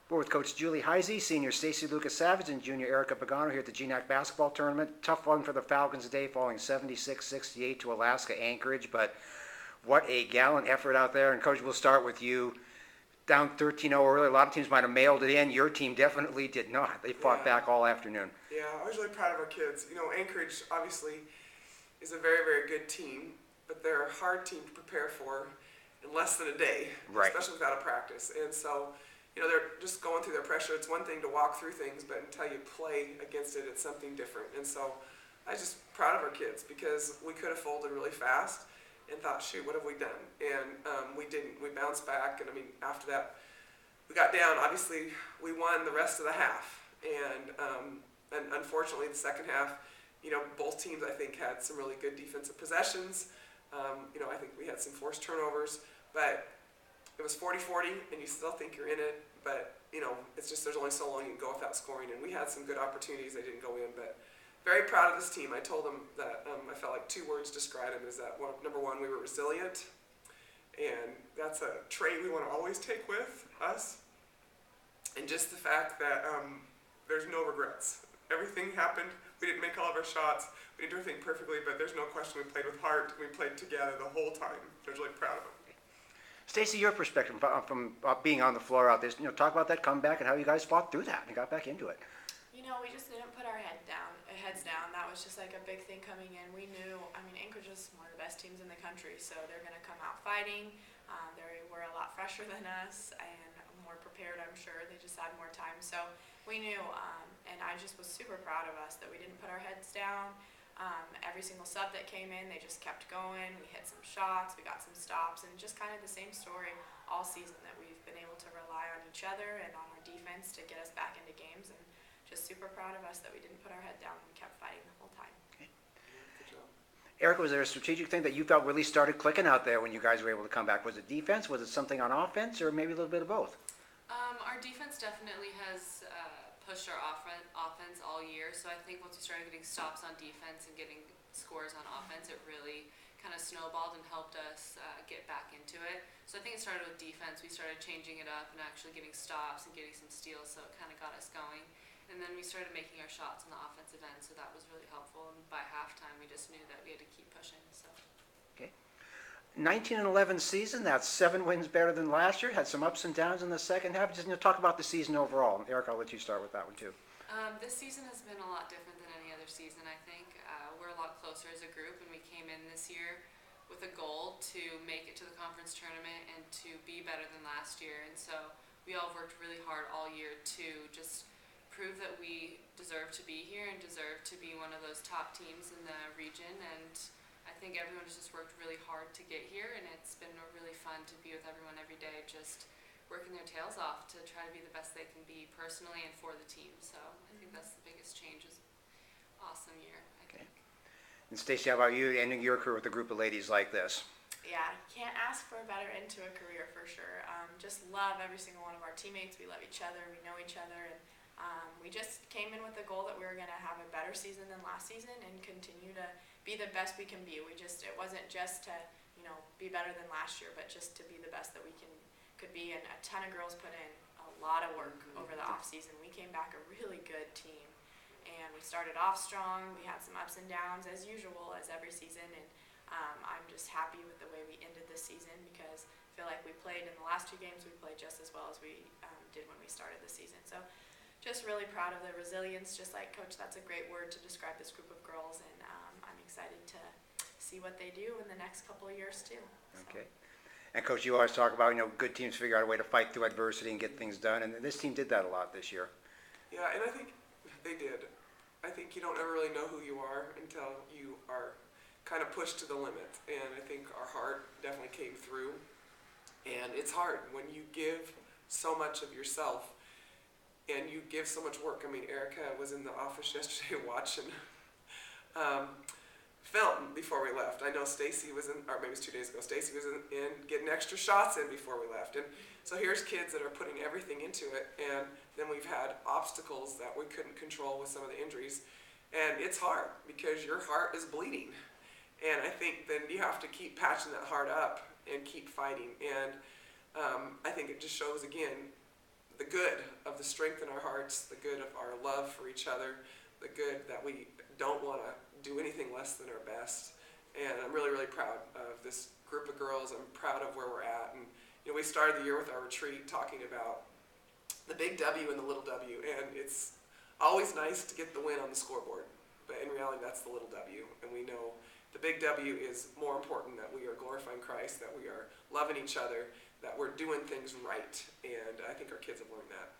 We're with Coach Julie Heisey, Senior Stacey Lukasiewicz, and Junior Erica Pagano here at the GNAC basketball tournament. Tough one for the Falcons today, falling 76-68 to Alaska Anchorage, but what a gallant effort out there. And Coach, we'll start with you. Down 13-0 early. A lot of teams might have mailed it in. Your team definitely did not. They fought back all afternoon. Yeah, I was really proud of our kids. You know, Anchorage obviously is a very, very good team, but they're a hard team to prepare for in less than a day, especially without a practice. And so, you know, they're just going through their pressure. It's one thing to walk through things, but until you play against it, it's something different. And so I was just proud of our kids because we could have folded really fast and thought, shoot, what have we done? And we didn't. We bounced back, and I mean, after that, we got down. Obviously, we won the rest of the half, and unfortunately, the second half, you know, both teams, I think, had some really good defensive possessions. You know, I think we had some forced turnovers, but it was 40-40, and you still think you're in it, but, you know, it's just there's only so long you can go without scoring, and we had some good opportunities. They didn't go in, but very proud of this team. I told them that I felt like two words describe them is that, number one, we were resilient, and that's a trait we want to always take with us, and just the fact that there's no regrets. Everything happened. We didn't make all of our shots. We didn't do everything perfectly, but there's no question we played with heart. We played together the whole time. I was really proud of them. Stacey, your perspective from being on the floor out there, you know, talk about that comeback and how you guys fought through that and got back into it. You know, we just didn't put our heads down. That was just like a big thing coming in. We knew, I mean, Anchorage is one of the best teams in the country, so they're going to come out fighting. They were a lot fresher than us and more prepared, I'm sure. They just had more time. So we knew, and I just was super proud of us that we didn't put our heads down. Every single sub that came in, they just kept going. We hit some shots, we got some stops, and just kind of the same story all season that we've been able to rely on each other and on our defense to get us back into games. And just super proud of us that we didn't put our head down and we kept fighting the whole time. Okay. Erica, was there a strategic thing that you felt really started clicking out there when you guys were able to come back? Was it defense? Was it something on offense, or maybe a little bit of both? Our defense definitely has pushed our offense all year, so I think once we started getting stops on defense and getting scores on offense, it really kind of snowballed and helped us get back into it. So I think it started with defense. We started changing it up and actually getting stops and getting some steals, so it kind of got us going. And then we started making our shots on the offensive end, so that was really helpful. And by halftime, we just knew that we had to keep pushing. So. Okay. 19-11 season, that's 7 wins better than last year. Had some ups and downs in the second half. Just talk about the season overall. Eric, I'll let you start with that one too. This season has been a lot different than any other season, I think. We're a lot closer as a group, and we came in this year with a goal to make it to the conference tournament and to be better than last year. And so we all worked really hard all year to just prove that we deserve to be here and deserve to be one of those top teams in the region. And I think everyone's just worked really hard to get here, and it's been really fun to be with everyone every day, just working their tails off to try to be the best they can be personally and for the team. So I think that's the biggest change. Is awesome year, I think. And Stacey, how about you ending your career with a group of ladies like this? Yeah, can't ask for a better end to a career for sure. Just love every single one of our teammates. We love each other. We know each other, and we just came in with the goal that we were going to have a better season than last season and continue to be the best we can be. It wasn't just to, you know, be better than last year, but just to be the best that we could be. And a ton of girls put in a lot of work over the off season. We came back a really good team, and we started off strong. We had some ups and downs as usual as every season, and I'm just happy with the way we ended this season because I feel like we played in the last 2 games. We played just as well as we did when we started the season. So just really proud of the resilience. Just like Coach, that's a great word to describe this group of girls, and I'm excited to see what they do in the next couple of years too. Okay. And Coach, you always talk about, you know, good teams figure out a way to fight through adversity and get things done, and this team did that a lot this year. Yeah, and I think they did. I think you don't ever really know who you are until you are kind of pushed to the limit, and I think our heart definitely came through. And it's hard when you give so much of yourself and you give so much work. I mean, Erica was in the office yesterday watching film before we left. I know Stacey was in, or maybe it was 2 days ago, Stacey was in getting extra shots in before we left. And so here's kids that are putting everything into it, and then we've had obstacles that we couldn't control with some of the injuries. And it's hard because your heart is bleeding. And I think then you have to keep patching that heart up and keep fighting. And I think it just shows, again, the good of the strength in our hearts, the good of our love for each other, the good that we don't want to do anything less than our best. And I'm really, really proud of this group of girls. I'm proud of where we're at. And we started the year with our retreat talking about the big W and the little W, and it's always nice to get the win on the scoreboard, but in reality that's the little W, and we know the big W is more important, that we are glorifying Christ, that we are loving each other, that we're doing things right, and I think our kids have learned that.